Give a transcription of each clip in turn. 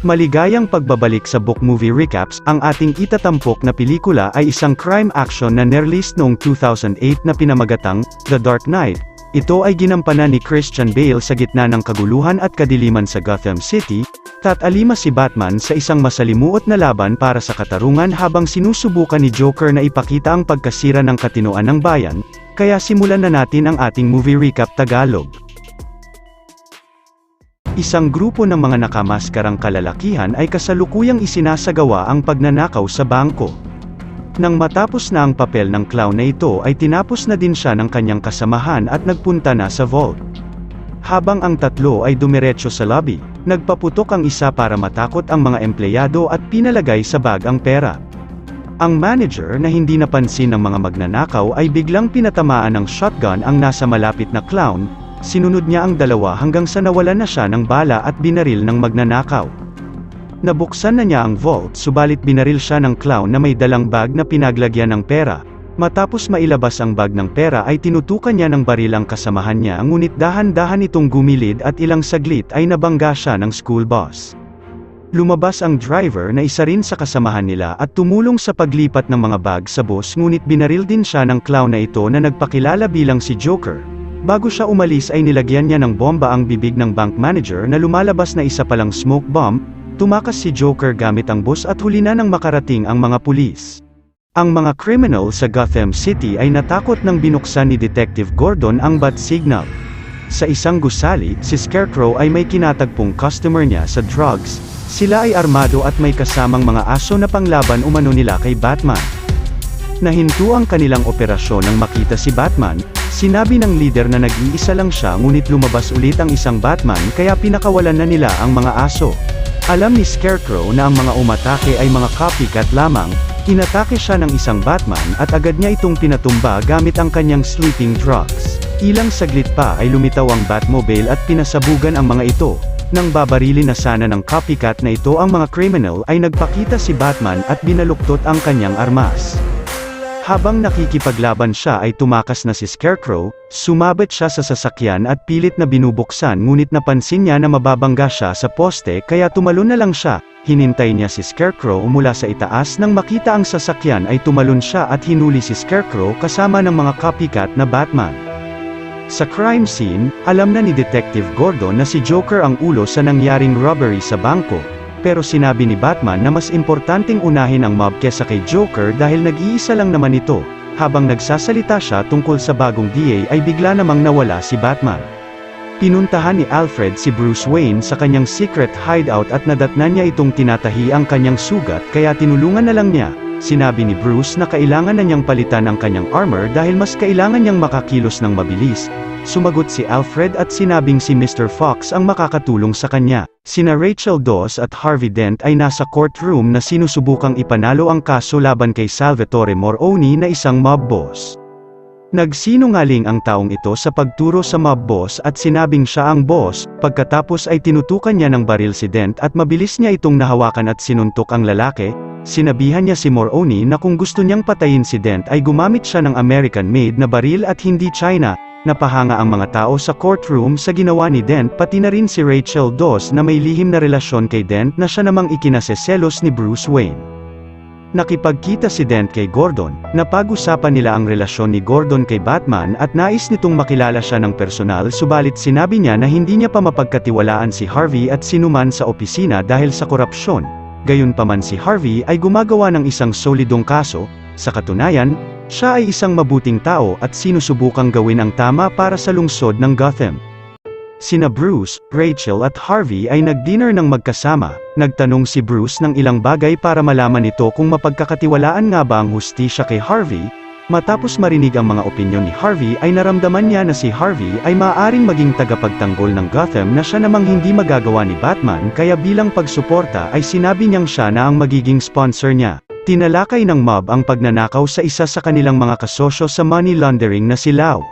Maligayang pagbabalik sa Book Movie Recaps. Ang ating itatampok na pelikula ay isang crime action na nerelease noong 2008 na pinamagatang The Dark Knight. Ito ay ginampanan ni Christian Bale sa gitna ng kaguluhan at kadiliman sa Gotham City. Tatalima si Batman sa isang masalimuot na laban para sa katarungan habang sinusubukan ni Joker na ipakita ang pagkasira ng katinoan ng bayan. Kaya simulan na natin ang ating movie recap Tagalog. Isang grupo ng mga nakamaskarang kalalakihan ay kasalukuyang isinasagawa ang pagnanakaw sa bangko. Nang matapos na ang papel ng clown na ito ay tinapos na din siya ng kanyang kasamahan at nagpunta na sa vault. Habang ang tatlo ay dumiretso sa lobby, nagpaputok ang isa para matakot ang mga empleyado at pinalagay sa bag ang pera. Ang manager na hindi napansin ng mga magnanakaw ay biglang pinatamaan ng shotgun ang nasa malapit na clown. Sinunod niya ang dalawa hanggang sa nawalan na siya ng bala at binaril ng magnanakaw. Nabuksan na niya ang vault subalit binaril siya ng clown na may dalang bag na pinaglagyan ng pera. Matapos mailabas ang bag ng pera ay tinutukan niya ng baril ang kasamahan niya ngunit dahan-dahan itong gumilid at ilang saglit ay nabangga siya ng school bus. Lumabas ang driver na isa rin sa kasamahan nila at tumulong sa paglipat ng mga bag sa bus ngunit binaril din siya ng clown na ito na nagpakilala bilang si Joker. Bago siya umalis ay nilagyan niya ng bomba ang bibig ng bank manager na lumalabas na isa palang smoke bomb. Tumakas si Joker gamit ang bus at huli na nang makarating ang mga pulis. Ang mga criminal sa Gotham City ay natakot nang binuksan ni Detective Gordon ang bat signal. Sa isang gusali, si Scarecrow ay may kinatagpong customer niya sa drugs. Sila ay armado at may kasamang mga aso na panglaban umano nila kay Batman. Nahinto ang kanilang operasyon nang makita si Batman. Sinabi ng leader na nag-iisa lang siya ngunit lumabas ulit ang isang Batman kaya pinakawalan na nila ang mga aso. Alam ni Scarecrow na ang mga umatake ay mga copycat lamang. Inatake siya ng isang Batman at agad niya itong pinatumba gamit ang kanyang sleeping drugs. Ilang saglit pa ay lumitaw ang Batmobile at pinasabugan ang mga ito. Nang babarilin na sana ng copycat na ito ang mga criminal ay nagpakita si Batman at binaluktot ang kanyang armas. Habang nakikipaglaban siya ay tumakas na si Scarecrow, sumabit siya sa sasakyan at pilit na binubuksan ngunit napansin niya na mababangga siya sa poste kaya tumalon na lang siya. Hinintay niya si Scarecrow mula sa itaas nang makita ang sasakyan ay tumalon siya at hinuli si Scarecrow kasama ng mga copycat na Batman. Sa crime scene, alam na ni Detective Gordon na si Joker ang ulo sa nangyaring robbery sa bangko. Pero sinabi ni Batman na mas importanteng unahin ang mob kesa kay Joker dahil nag-iisa lang naman ito. Habang nagsasalita siya tungkol sa bagong DA ay bigla namang nawala si Batman. Pinuntahan ni Alfred si Bruce Wayne sa kanyang secret hideout at nadatnan niya itong tinatahi ang kanyang sugat kaya tinulungan na lang niya. Sinabi ni Bruce na kailangan na niyang palitan ang kanyang armor dahil mas kailangan niyang makakilos ng mabilis. Sumagot si Alfred at sinabing si Mr. Fox ang makakatulong sa kanya. Sina Rachel Dawes at Harvey Dent ay nasa courtroom na sinusubukang ipanalo ang kaso laban kay Salvatore Moroni na isang mob boss. Nagsinungaling ang taong ito sa pagturo sa mob boss at sinabing siya ang boss. Pagkatapos ay tinutukan niya ng baril si Dent at mabilis niya itong nahawakan at sinuntok ang lalaki. Sinabihan niya si Moroni na kung gusto niyang patayin si Dent ay gumamit siya ng American-made na baril at hindi China. Napahanga ang mga tao sa courtroom sa ginawa ni Dent pati na rin si Rachel Dawes na may lihim na relasyon kay Dent na siya namang ikinaseselos ni Bruce Wayne. Nakipagkita si Dent kay Gordon, napag-usapan nila ang relasyon ni Gordon kay Batman at nais nitong makilala siya ng personal subalit sinabi niya na hindi niya pa mapagkatiwalaan si Harvey at sinuman sa opisina dahil sa korupsyon. Gayunpaman si Harvey ay gumagawa ng isang solidong kaso. Sa katunayan, siya ay isang mabuting tao at sinusubukang gawin ang tama para sa lungsod ng Gotham. Sina Bruce, Rachel at Harvey ay nag-dinner ng magkasama. Nagtanong si Bruce ng ilang bagay para malaman nito kung mapagkakatiwalaan nga ba ang hustisya kay Harvey. Matapos marinig ang mga opinyon ni Harvey ay naramdaman niya na si Harvey ay maaaring maging tagapagtanggol ng Gotham na siya namang hindi magagawa ni Batman kaya bilang pagsuporta ay sinabi niyang siya na ang magiging sponsor niya. Tinalakay ng mob ang pagnanakaw sa isa sa kanilang mga kasosyo sa money laundering na si Lau.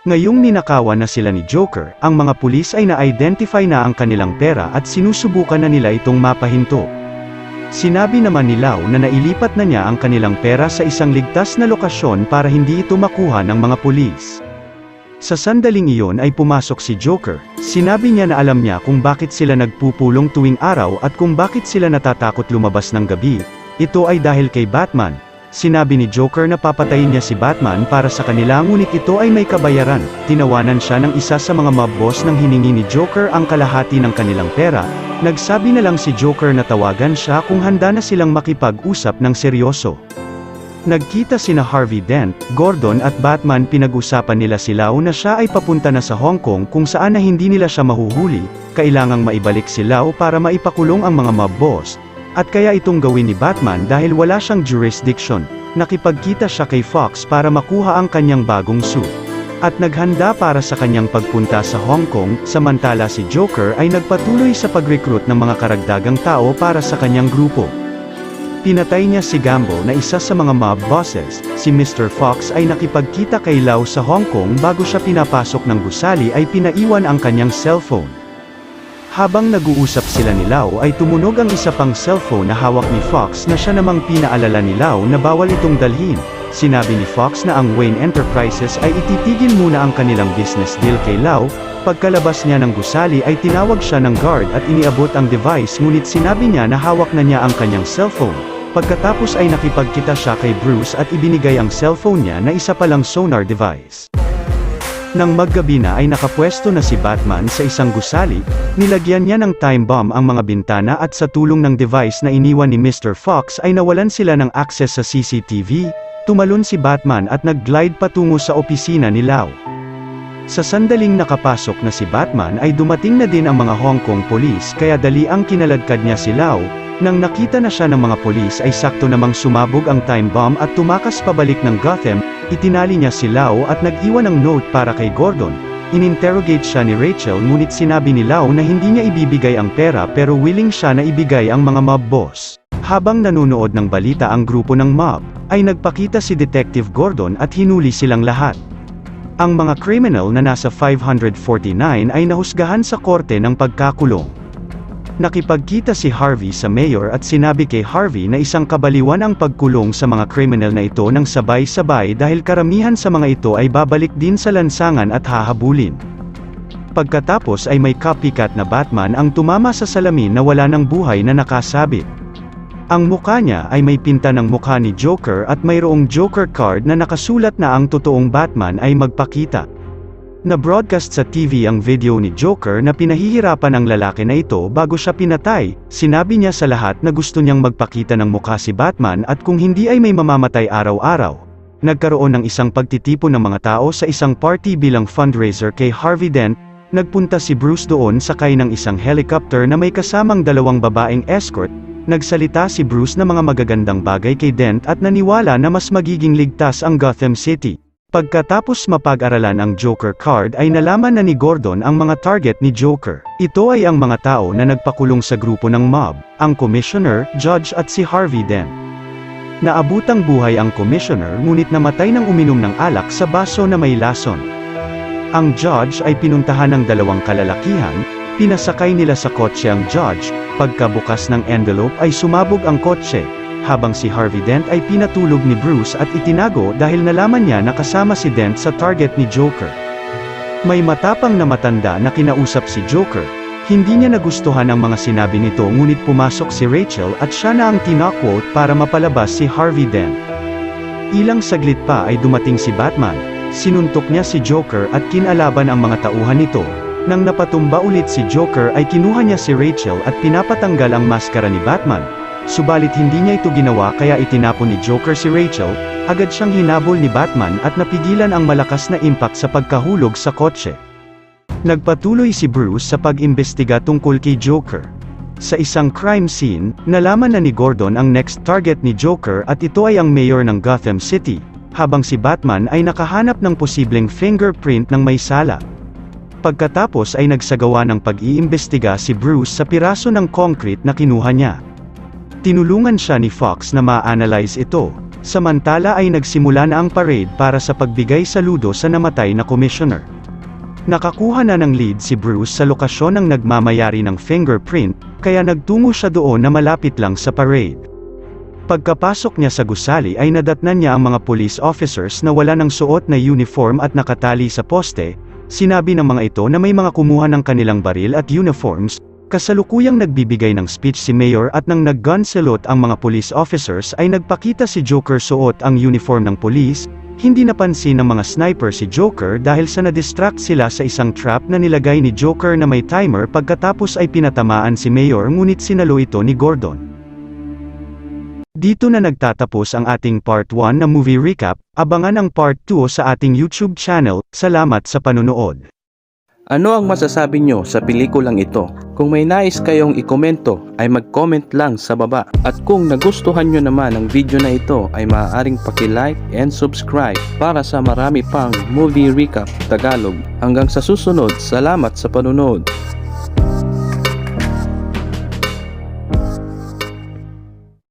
Ngayong ninakawan na sila ni Joker, ang mga pulis ay na-identify na ang kanilang pera at sinusubukan na nila itong mapahinto. Sinabi naman ni Lau na nailipat na niya ang kanilang pera sa isang ligtas na lokasyon para hindi ito makuha ng mga pulis. Sa sandaling iyon ay pumasok si Joker. Sinabi niya na alam niya kung bakit sila nagpupulong tuwing araw at kung bakit sila natatakot lumabas ng gabi. Ito ay dahil kay Batman. Sinabi ni Joker na papatayin niya si Batman para sa kanila, ngunit ito ay may kabayaran. Tinawanan siya ng isa sa mga mob boss nang hiningi ni Joker ang kalahati ng kanilang pera. Nagsabi na lang si Joker na tawagan siya kung handa na silang makipag-usap ng seryoso. Nagkita sina Harvey Dent, Gordon at Batman. Pinag-usapan nila si Lau na siya ay papunta na sa Hong Kong kung saan na hindi nila siya mahuhuli. Kailangang maibalik si Lau para maipakulong ang mga mob boss. At kaya itong gawin ni Batman dahil wala siyang jurisdiction. Nakipagkita siya kay Fox para makuha ang kanyang bagong suit. At naghanda para sa kanyang pagpunta sa Hong Kong, samantala si Joker ay nagpatuloy sa pag-recruit ng mga karagdagang tao para sa kanyang grupo. Pinatay niya si Gambo na isa sa mga mob bosses. Si Mr. Fox ay nakipagkita kay Lau sa Hong Kong. Bago siya pinapasok ng gusali ay pinaiwan ang kanyang cellphone. Habang nag-uusap sila ni Lau ay tumunog ang isa pang cellphone na hawak ni Fox na siya namang pinaalala ni Lau na bawal itong dalhin. Sinabi ni Fox na ang Wayne Enterprises ay ititigil muna ang kanilang business deal kay Lau. Pagkalabas niya ng gusali ay tinawag siya ng guard at iniabot ang device, ngunit sinabi niya na hawak na niya ang kanyang cellphone. Pagkatapos ay nakipagkita siya kay Bruce at ibinigay ang cellphone niya na isa palang sonar device. Nang maggabi na ay nakapwesto na si Batman sa isang gusali, nilagyan niya ng time bomb ang mga bintana at sa tulong ng device na iniwan ni Mr. Fox ay nawalan sila ng access sa CCTV. Tumalon si Batman at nag-glide patungo sa opisina ni Lau. Sa sandaling nakapasok na si Batman ay dumating na din ang mga Hong Kong police, kaya dali ang kinaladkad niya si Lau. Nang nakita na siya ng mga polis ay sakto namang sumabog ang time bomb at tumakas pabalik ng Gotham. Itinali niya si Lau at nag-iwan ng note para kay Gordon. Ininterrogate siya ni Rachel, ngunit sinabi ni Lau na hindi niya ibibigay ang pera pero willing siya na ibigay ang mga mob boss. Habang nanonood ng balita ang grupo ng mob, ay nagpakita si Detective Gordon at hinuli silang lahat. Ang mga criminal na nasa 549 ay nahusgahan sa korte ng pagkakulong. Nakipagkita si Harvey sa mayor at sinabi kay Harvey na isang kabaliwan ang pagkulong sa mga criminal na ito ng sabay-sabay dahil karamihan sa mga ito ay babalik din sa lansangan at hahabulin. Pagkatapos ay may copycat na Batman ang tumama sa salamin na wala ng buhay na nakasabit. Ang mukha niya ay may pinta ng mukha ni Joker at mayroong Joker card na nakasulat na ang totoong Batman ay magpakita. Na-broadcast sa TV ang video ni Joker na pinahihirapan ang lalaki na ito bago siya pinatay. Sinabi niya sa lahat na gusto niyang magpakita ng mukha si Batman at kung hindi ay may mamamatay araw-araw. Nagkaroon ng isang pagtitipon ng mga tao sa isang party bilang fundraiser kay Harvey Dent. Nagpunta si Bruce doon sakay ng isang helicopter na may kasamang dalawang babaeng escort. Nagsalita si Bruce na mga magagandang bagay kay Dent at naniwala na mas magiging ligtas ang Gotham City. Pagkatapos mapag-aralan ang Joker card ay nalaman na ni Gordon ang mga target ni Joker. Ito ay ang mga tao na nagpakulong sa grupo ng mob, ang Commissioner, Judge at si Harvey Dent. Naabutang buhay ang Commissioner ngunit namatay nang uminom ng alak sa baso na may lason. Ang Judge ay pinuntahan ng dalawang kalalakihan, pinasakay nila sa kotse ang Judge. Pagkabukas ng envelope ay sumabog ang kotse. Habang si Harvey Dent ay pinatulog ni Bruce at itinago dahil nalaman niya na kasama si Dent sa target ni Joker. May matapang na matanda na kinausap si Joker. Hindi niya nagustuhan ang mga sinabi nito ngunit pumasok si Rachel at siya na ang tinaquote para mapalabas si Harvey Dent. Ilang saglit pa ay dumating si Batman. Sinuntok niya si Joker at kinalaban ang mga tauhan nito. Nang napatumba ulit si Joker ay kinuha niya si Rachel at pinapatanggal ang maskara ni Batman. Subalit hindi niya ito ginawa kaya itinapon ni Joker si Rachel. Agad siyang hinabol ni Batman at napigilan ang malakas na impact sa pagkahulog sa kotse. Nagpatuloy si Bruce sa pag-imbestiga tungkol kay Joker. Sa isang crime scene, nalaman na ni Gordon ang next target ni Joker at ito ay ang mayor ng Gotham City, habang si Batman ay nakahanap ng posibleng fingerprint ng may sala. Pagkatapos ay nagsagawa ng pag-iimbestiga si Bruce sa piraso ng concrete na kinuha niya. Tinulungan siya ni Fox na ma-analyze ito, samantala ay nagsimula na ang parade para sa pagbigay saludo sa namatay na commissioner. Nakakuha na ng lead si Bruce sa lokasyon ng nagmamayari ng fingerprint, kaya nagtungo siya doon na malapit lang sa parade. Pagkapasok niya sa gusali ay nadatnan niya ang mga police officers na wala ng suot na uniform at nakatali sa poste. Sinabi ng mga ito na may mga kumuha ng kanilang baril at uniforms. Kasalukuyang nagbibigay ng speech si Mayor at nang nag-gun salute ang mga police officers ay nagpakita si Joker suot ang uniform ng police. Hindi napansin ng mga sniper si Joker dahil sa na-distract sila sa isang trap na nilagay ni Joker na may timer pagkatapos ay pinatamaan si Mayor ngunit sinalo ito ni Gordon. Dito na nagtatapos ang ating part 1 na movie recap. Abangan ang part 2 sa ating YouTube channel. Salamat sa panunood. Ano ang masasabi nyo sa pelikulang ito? Kung may nais kayong ikomento ay mag-comment lang sa baba. At kung nagustuhan nyo naman ang video na ito ay maaaring paki-like and subscribe para sa marami pang movie recap Tagalog. Hanggang sa susunod, salamat sa panunood.